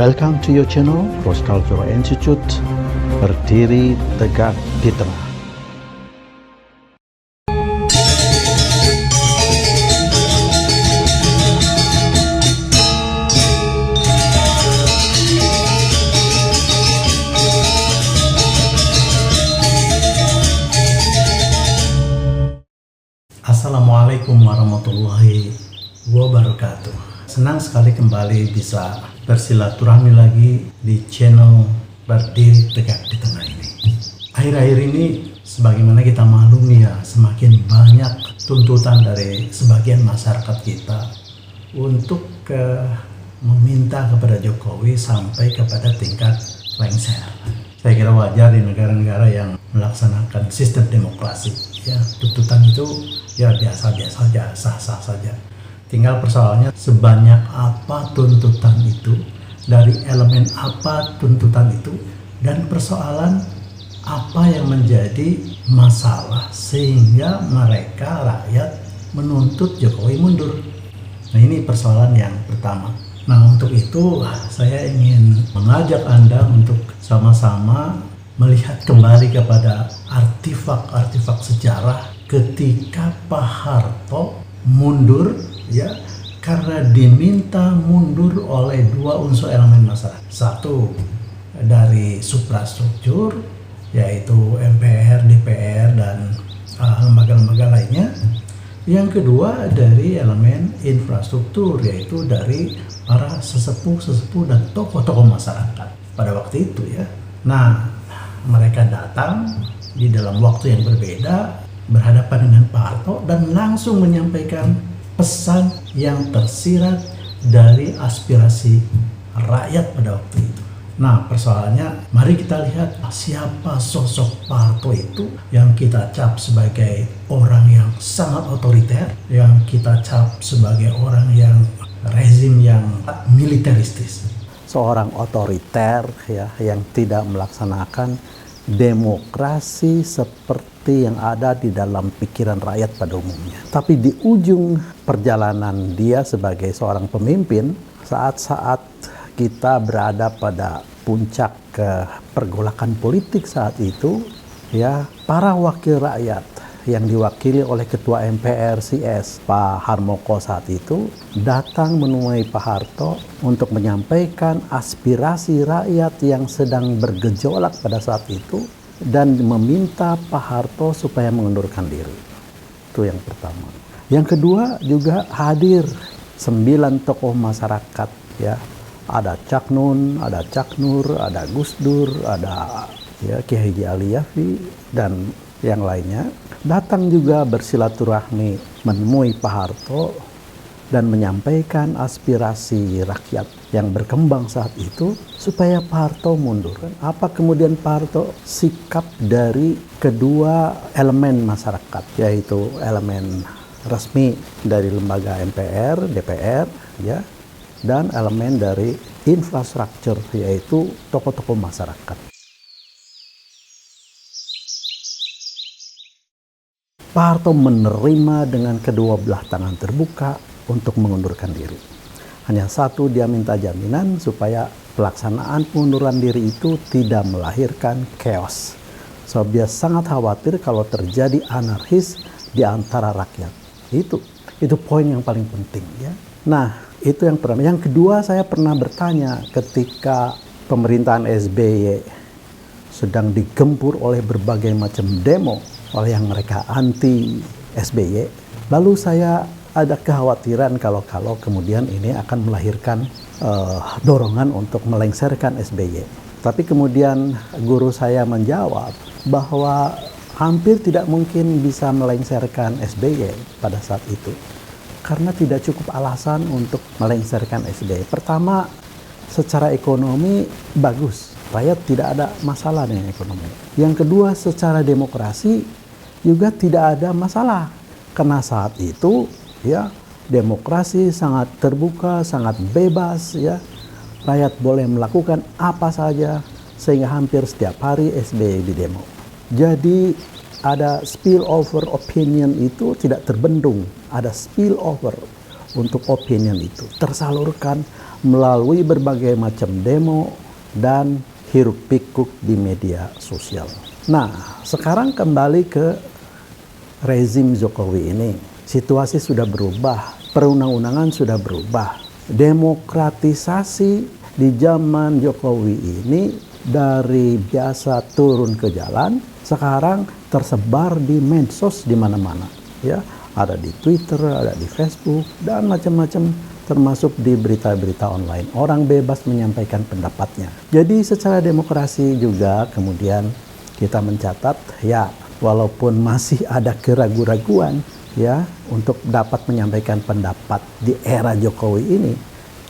Welcome to your channel, Cross Cultural Institute, berdiri tegak di tengah. Assalamualaikum warahmatullahi wabarakatuh. Senang sekali kembali bisa bersilaturahmi lagi di channel Berdiri Tegak di Tengah ini. Akhir-akhir ini sebagaimana kita maklumi ya, semakin banyak tuntutan dari sebagian masyarakat kita untuk meminta kepada Jokowi sampai kepada tingkat lengser. Saya kira wajar di negara-negara yang melaksanakan sistem demokrasi. Ya, tuntutan itu ya biasa-biasa saja, sah-sah saja. Tinggal persoalannya sebanyak apa tuntutan itu, dari elemen apa tuntutan itu, dan persoalan apa yang menjadi masalah sehingga mereka rakyat menuntut Jokowi mundur. Nah, ini persoalan yang pertama. Nah, untuk itu saya ingin mengajak Anda untuk sama-sama melihat kembali kepada artefak-artefak sejarah ketika Pak Harto mundur ya karena diminta mundur oleh dua unsur elemen masyarakat. Satu dari suprastruktur yaitu MPR, DPR dan lembaga-lembaga lainnya. Yang kedua dari elemen infrastruktur yaitu dari para sesepuh-sesepuh dan tokoh-tokoh masyarakat pada waktu itu ya. Nah, mereka datang di dalam waktu yang berbeda berhadapan dengan Pak Harto dan langsung menyampaikan pesan yang tersirat dari aspirasi rakyat pada waktu itu. Nah, persoalannya mari kita lihat siapa sosok Pak Harto itu yang kita cap sebagai orang yang sangat otoriter, yang kita cap sebagai orang yang rezim yang militeristis. Seorang otoriter ya yang tidak melaksanakan demokrasi seperti yang ada di dalam pikiran rakyat pada umumnya. Tapi di ujung perjalanan dia sebagai seorang pemimpin, saat-saat kita berada pada puncak pergolakan politik saat itu, ya para wakil rakyat yang diwakili oleh Ketua MPR CS Pak Harmoko saat itu datang menemui Pak Harto untuk menyampaikan aspirasi rakyat yang sedang bergejolak pada saat itu dan meminta Pak Harto supaya mengundurkan diri. Itu yang pertama. Yang kedua juga hadir 9 tokoh masyarakat ya. Ada Cak Nun, ada Cak Nur, ada Gus Dur, ada ya Kiai Haji Ali Yafi dan yang lainnya datang juga bersilaturahmi menemui Pak Harto dan menyampaikan aspirasi rakyat yang berkembang saat itu supaya Pak Harto mundur. Apa kemudian Pak Harto sikap dari kedua elemen masyarakat, yaitu elemen resmi dari lembaga MPR, DPR, ya, dan elemen dari infrastruktur yaitu tokoh-tokoh masyarakat. Pak Harto menerima dengan kedua belah tangan terbuka untuk mengundurkan diri. Hanya satu, dia minta jaminan supaya pelaksanaan pengunduran diri itu tidak melahirkan chaos. So, dia sangat khawatir kalau terjadi anarkis di antara rakyat. Itu poin yang paling penting ya. Nah, itu yang pertama. Yang kedua, saya pernah bertanya ketika pemerintahan SBY sedang digempur oleh berbagai macam demo oleh yang mereka anti SBY. Lalu saya ada kekhawatiran kalau kemudian ini akan melahirkan dorongan untuk melengsarkan SBY. Tapi kemudian guru saya menjawab bahwa hampir tidak mungkin bisa melengsarkan SBY pada saat itu. Karena tidak cukup alasan untuk melengsarkan SBY. Pertama, secara ekonomi bagus. Rakyat tidak ada masalah dengan ekonomi. Yang kedua, secara demokrasi juga tidak ada masalah. Karena saat itu ya demokrasi sangat terbuka, sangat bebas ya. Rakyat boleh melakukan apa saja sehingga hampir setiap hari SBY didemo. Jadi ada spillover opinion itu tidak terbendung. Ada spillover untuk opinion itu tersalurkan melalui berbagai macam demo dan hiruk pikuk di media sosial. Nah, sekarang kembali ke rezim Jokowi ini. Situasi sudah berubah, perundang-undangan sudah berubah. Demokratisasi di zaman Jokowi ini dari biasa turun ke jalan, sekarang tersebar di medsos di mana-mana. Ya, ada di Twitter, ada di Facebook, dan macam-macam, termasuk di berita-berita online. Orang bebas menyampaikan pendapatnya. Jadi secara demokrasi juga kemudian kita mencatat, ya walaupun masih ada keraguan-raguan ya untuk dapat menyampaikan pendapat di era Jokowi ini,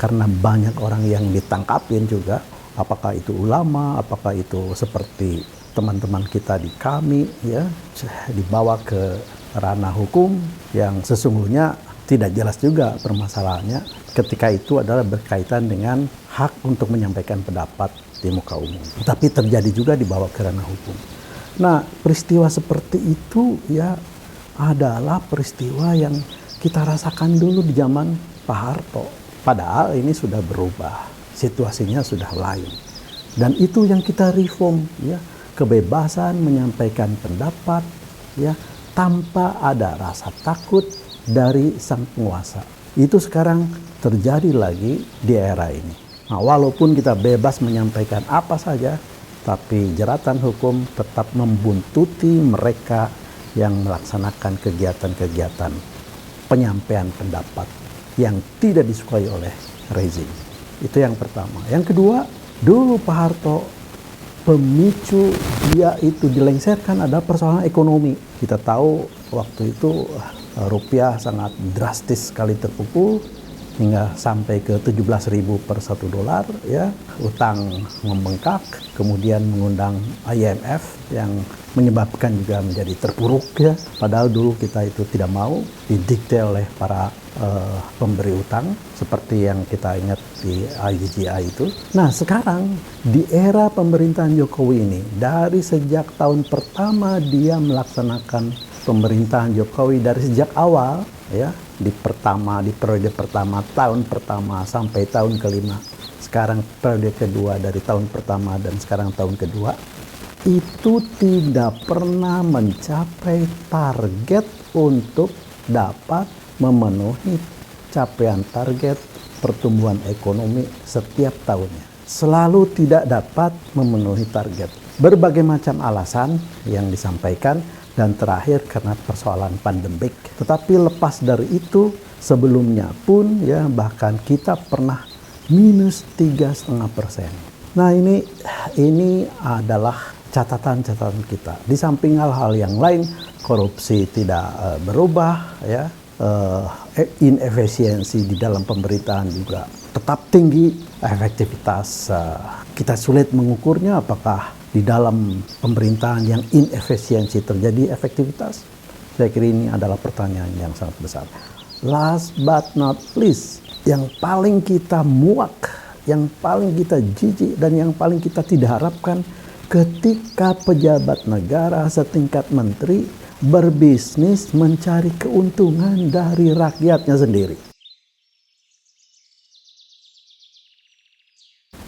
karena banyak orang yang ditangkapin juga, apakah itu ulama, apakah itu seperti teman-teman kita di KAMI ya, dibawa ke ranah hukum yang sesungguhnya tidak jelas juga permasalahannya ketika itu adalah berkaitan dengan hak untuk menyampaikan pendapat di muka umum. Tapi terjadi juga dibawa ke ranah hukum. Nah, peristiwa seperti itu ya adalah peristiwa yang kita rasakan dulu di zaman Pak Harto. Padahal ini sudah berubah, situasinya sudah lain. Dan itu yang kita reform ya, kebebasan menyampaikan pendapat ya tanpa ada rasa takut dari sang penguasa. Itu sekarang terjadi lagi di era ini. Nah, walaupun kita bebas menyampaikan apa saja, tapi jeratan hukum tetap membuntuti mereka yang melaksanakan kegiatan-kegiatan penyampaian pendapat yang tidak disukai oleh rezim. Itu yang pertama. Yang kedua, dulu Pak Harto pemicu dia itu dilengsarkan ada persoalan ekonomi. Kita tahu waktu itu rupiah sangat drastis sekali terpukul hingga sampai ke 17.000 per $1 ya, utang membengkak, kemudian mengundang IMF yang menyebabkan juga menjadi terpuruk ya, padahal dulu kita itu tidak mau, didikte oleh para pemberi utang seperti yang kita ingat di IGGI itu. Nah, sekarang di era pemerintahan Jokowi ini, dari sejak tahun pertama dia melaksanakan pemerintahan Jokowi dari sejak awal ya, di periode pertama, tahun pertama sampai tahun kelima, sekarang periode kedua dari tahun pertama dan sekarang tahun kedua, itu tidak pernah mencapai target untuk dapat memenuhi capaian target pertumbuhan ekonomi setiap tahunnya. Selalu tidak dapat memenuhi target. Berbagai macam alasan yang disampaikan, dan terakhir karena persoalan pandemik. Tetapi lepas dari itu, sebelumnya pun ya bahkan kita pernah minus 3,5%. Nah, ini adalah catatan-catatan kita. Di samping hal-hal yang lain, korupsi tidak berubah ya, inefisiensi di dalam pemerintahan juga tetap tinggi, efektivitas kita sulit mengukurnya, apakah di dalam pemerintahan yang inefisiensi terjadi efektivitas? Saya kira ini adalah pertanyaan yang sangat besar. Last but not least, yang paling kita muak, yang paling kita jijik, dan yang paling kita tidak harapkan ketika pejabat negara setingkat menteri berbisnis mencari keuntungan dari rakyatnya sendiri.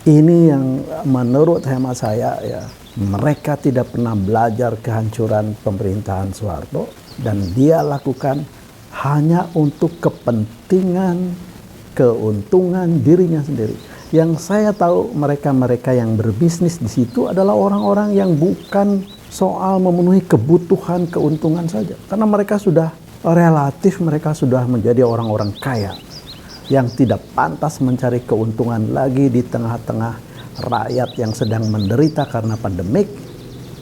Ini yang menurut hemat saya ya, mereka tidak pernah belajar kehancuran pemerintahan Soeharto dan dia lakukan hanya untuk kepentingan, keuntungan dirinya sendiri. Yang saya tahu mereka-mereka yang berbisnis di situ adalah orang-orang yang bukan soal memenuhi kebutuhan keuntungan saja. Karena mereka sudah relatif, mereka sudah menjadi orang-orang kaya yang tidak pantas mencari keuntungan lagi di tengah-tengah rakyat yang sedang menderita karena pandemik.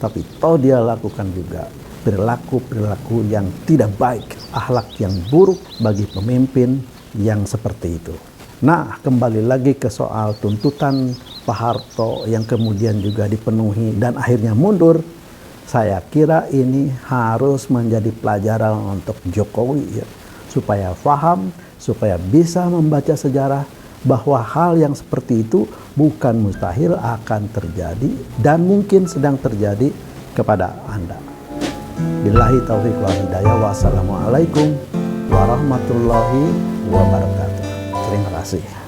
Tapi toh dia lakukan juga perilaku-perilaku yang tidak baik, akhlak yang buruk bagi pemimpin yang seperti itu. Nah, kembali lagi ke soal tuntutan Pak Harto yang kemudian juga dipenuhi dan akhirnya mundur. Saya kira ini harus menjadi pelajaran untuk Jokowi ya, supaya paham, supaya bisa membaca sejarah bahwa hal yang seperti itu bukan mustahil akan terjadi dan mungkin sedang terjadi kepada Anda. Billahi taufiq wal hidayah. Wassalamualaikum warahmatullahi wabarakatuh. Terima kasih.